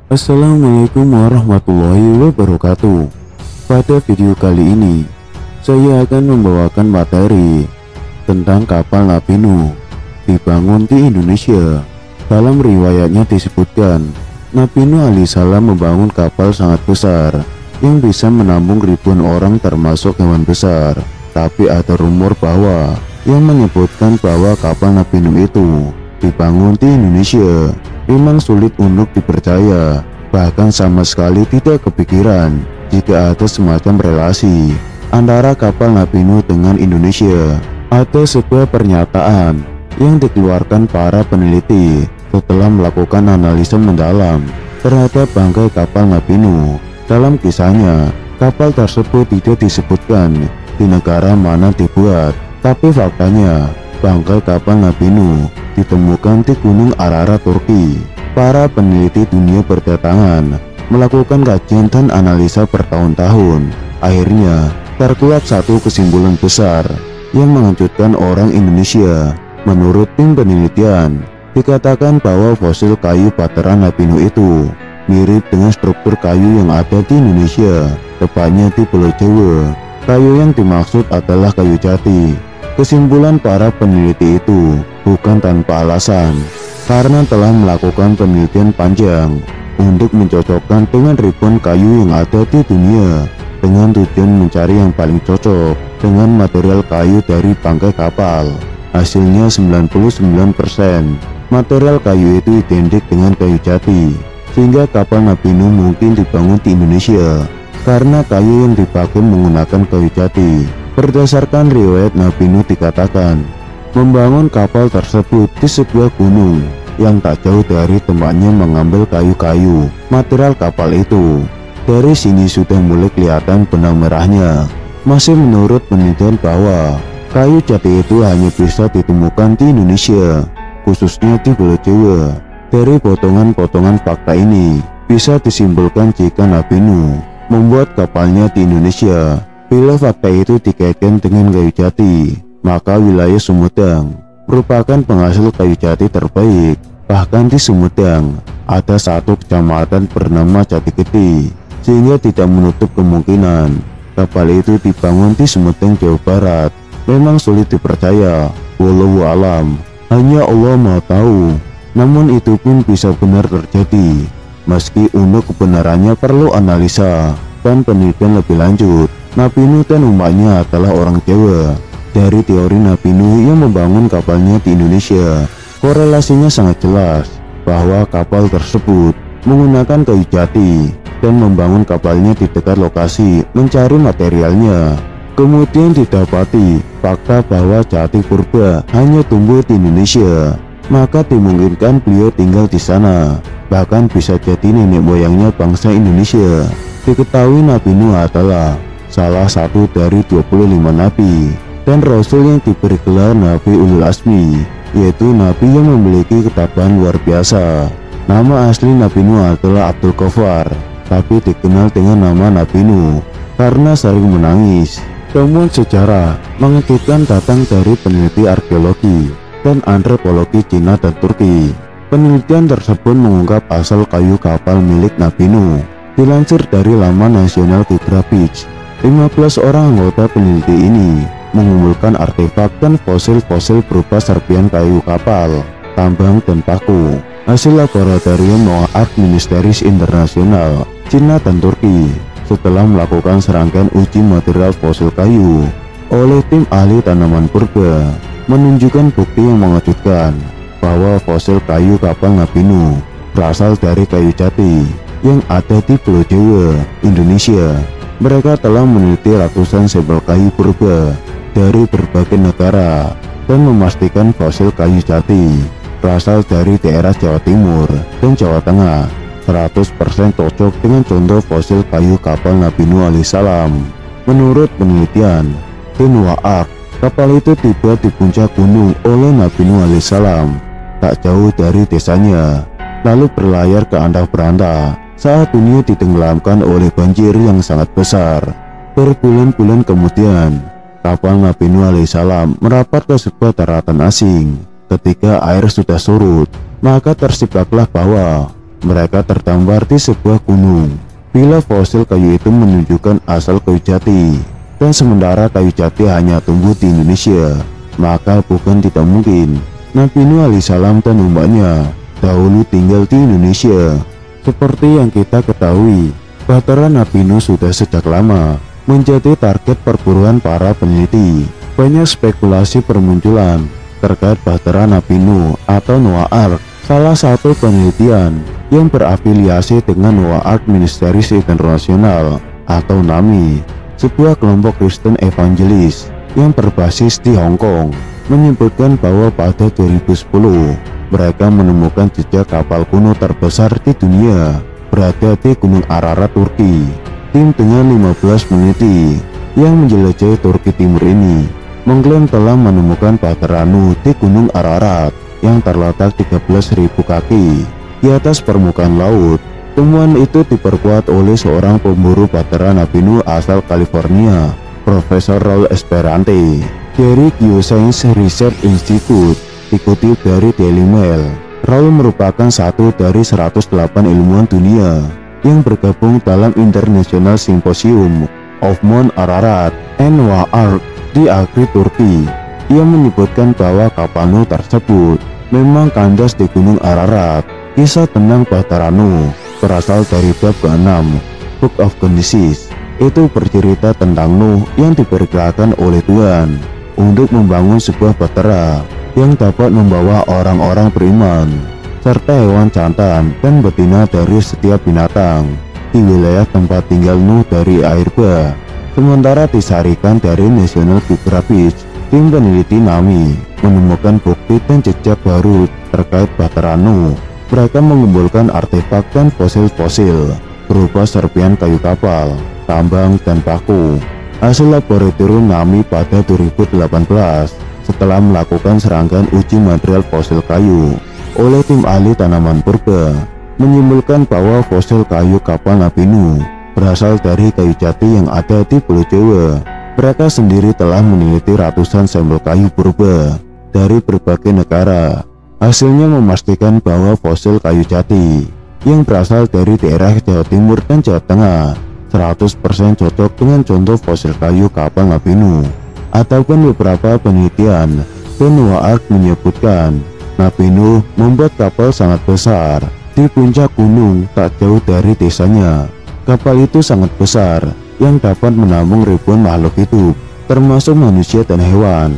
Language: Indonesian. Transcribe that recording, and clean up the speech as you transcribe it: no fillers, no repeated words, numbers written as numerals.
Assalamualaikum warahmatullahi wabarakatuh. Pada video kali ini, saya akan membawakan materi tentang kapal Nabi Nuh dibangun di Indonesia. Dalam riwayatnya disebutkan, Nabi Nuh alaihissalam membangun kapal sangat besar yang bisa menampung ribuan orang termasuk hewan besar. Tapi ada rumor yang menyebutkan bahwa kapal Nabi Nuh itu dibangun di Indonesia. Memang sulit untuk dipercaya, bahkan sama sekali tidak kepikiran jika ada semacam relasi antara kapal Nabi Nuh dengan Indonesia. Ada sebuah pernyataan yang dikeluarkan para peneliti setelah melakukan analisa mendalam terhadap bangkai kapal Nabi Nuh. Dalam kisahnya, kapal tersebut tidak disebutkan di negara mana dibuat, tapi faktanya bangkai kapal Nabi Nuh ditemukan di Gunung Ararat, Turki. Para peneliti dunia berdatangan melakukan kajian dan analisa bertahun-tahun. Akhirnya terkuat satu kesimpulan besar yang mengejutkan orang Indonesia. Menurut tim penelitian, dikatakan bahwa fosil kayu bateran Nabi Nuh itu mirip dengan struktur kayu yang ada di Indonesia, tepatnya di Pulau Jawa. Kayu yang dimaksud adalah kayu jati. Kesimpulan para peneliti itu bukan tanpa alasan, karena telah melakukan penelitian panjang untuk mencocokkan dengan ribuan kayu yang ada di dunia dengan tujuan mencari yang paling cocok dengan material kayu dari bangkai kapal. Hasilnya 99% material kayu itu identik dengan kayu jati, sehingga kapal Nabi Nuh mungkin dibangun di Indonesia karena kayu yang dipakai menggunakan kayu jati. Berdasarkan riwayat, Nabi Nuh dikatakan membangun kapal tersebut di sebuah gunung yang tak jauh dari tempatnya mengambil kayu-kayu material kapal itu. Dari sini sudah mulai kelihatan benang merahnya. Masih menurut penelitian bahwa kayu jati itu hanya bisa ditemukan di Indonesia, khususnya di Pulau Jawa. Dari potongan-potongan fakta ini bisa disimpulkan jika Nabi Nuh membuat kapalnya di Indonesia. Bila fakta itu dikaitkan dengan kayu jati, maka wilayah Sumedang merupakan penghasil kayu jati terbaik. Bahkan di Sumedang ada satu kecamatan bernama Jati Gede, sehingga tidak menutup kemungkinan kapal itu dibangun di Sumedang, Jawa Barat. Memang sulit dipercaya, wallahu alam, hanya Allah Maha tahu. Namun itu pun bisa benar terjadi, meski untuk kebenarannya perlu analisa dan penelitian lebih lanjut. Nabi Nuh dan umatnya adalah orang Jawa. Dari teori Nabi Nuh yang membangun kapalnya di Indonesia, korelasinya sangat jelas bahwa kapal tersebut menggunakan kayu jati dan membangun kapalnya di dekat lokasi mencari materialnya. Kemudian didapati fakta bahwa jati purba hanya tumbuh di Indonesia, maka dimungkinkan beliau tinggal di sana. Bahkan bisa jadi nenek moyangnya bangsa Indonesia. Diketahui Nabi Nuh adalah salah satu dari 25 nabi dan rasul yang diberi gelar Nabi Ulul Azmi, yaitu nabi yang memiliki ketabahan luar biasa. Nama asli Nabi Nuh adalah Abdul Ghaffar, tapi dikenal dengan nama Nabi Nuh karena sering menangis. Temuan sejarah mengejutkan datang dari peneliti arkeologi dan antropologi Cina dan Turki. Penelitian tersebut mengungkap asal kayu kapal milik Nabi Nuh. Dilansir dari laman National Geographic, 15 orang anggota peneliti ini mengumpulkan artefak dan fosil-fosil berupa serpihan kayu kapal, tambang, dan paku. Hasil laboratorium Noah Ark Ministeries Internasional, Cina dan Turki setelah melakukan serangkaian uji material fosil kayu oleh tim ahli tanaman purba menunjukkan bukti yang mengejutkan bahwa fosil kayu kapal Nabi Nuh berasal dari kayu jati yang ada di Pulau Jawa, Indonesia. Mereka telah meneliti ratusan sampel kayu purba dari berbagai negara dan memastikan fosil kayu jati berasal dari daerah Jawa Timur dan Jawa Tengah 100% cocok dengan contoh fosil kayu kapal Nabi Nuh alaihissalam. Menurut penelitian tim Noah Ark, kapal itu tiba di puncak gunung oleh Nabi Nuh alaihissalam tak jauh dari desanya, lalu berlayar ke antah-berantah saat dunia ditenggelamkan oleh banjir yang sangat besar. Berbulan-bulan kemudian, kapal Nabi Nuh alaihissalam merapat ke sebuah daratan asing. Ketika air sudah surut, maka tersibaklah bahwa mereka terdampar di sebuah gunung. Bila fosil kayu itu menunjukkan asal kayu jati, dan sementara kayu jati hanya tumbuh di Indonesia, maka bukan tidak mungkin Nabi Nuh alaihissalam dan umatnya dahulu tinggal di Indonesia. Seperti yang kita ketahui, Bahtera Nabi Nuh sudah sejak lama menjadi target perburuan para peneliti. Banyak spekulasi bermunculan terkait Bahtera Nabi Nuh atau Noah Ark. Salah satu penelitian yang berafiliasi dengan Noah Ark Ministries International atau NAMI, sebuah kelompok Kristen evangelis yang berbasis di Hong Kong, menyebutkan bahwa pada 2010 mereka menemukan jejak kapal kuno terbesar di dunia berada di Gunung Ararat, Turki. Tim dengan 15 peneliti yang menjelajahi Turki Timur ini mengklaim telah menemukan Bahtera Nuh di Gunung Ararat yang terletak 13.000 kaki di atas permukaan laut. Temuan itu diperkuat oleh seorang pemburu Bahtera Nabi Nuh asal California, Profesor Raul Esperante, dari Geoscience Research Institute. Dikutip dari Daily Mail, Raul merupakan satu dari 108 ilmuwan dunia yang bergabung dalam International Symposium of Mount Ararat and Noah Ark di Agri, Turki. Ia menyebutkan bahwa kapal Nuh tersebut memang kandas di Gunung Ararat. Kisah tentang Bahtera Nuh berasal dari bab ke-6 Book of Genesis. Itu bercerita tentang Nuh yang diperintahkan oleh Tuhan untuk membangun sebuah bahtera yang dapat membawa orang-orang beriman serta hewan jantan dan betina dari setiap binatang di wilayah tempat tinggal Nuh dari air bah. Sementara disarikan dari National Geographic, tim peneliti NAMI menemukan bukti dan jejak baru terkait Bahtera Nuh. Mereka mengumpulkan artefak dan fosil-fosil berupa serpihan kayu kapal, tambang, dan paku. Hasil laboratorium NAMI pada 2018 setelah melakukan serangkaian uji material fosil kayu oleh tim ahli tanaman purba, menyimpulkan bahwa fosil kayu kapal Nabi Nuh berasal dari kayu jati yang ada di Pulau Jawa. Mereka sendiri telah meneliti ratusan sampel kayu purba dari berbagai negara. Hasilnya memastikan bahwa fosil kayu jati yang berasal dari daerah Jawa Timur dan Jawa Tengah 100% cocok dengan contoh fosil kayu kapal Nabi Nuh. Ataupun beberapa penelitian dan Noah Ark menyebutkan Nabi Nuh membuat kapal sangat besar di puncak gunung tak jauh dari desanya. Kapal itu sangat besar yang dapat menampung ribuan makhluk hidup, termasuk manusia dan hewan.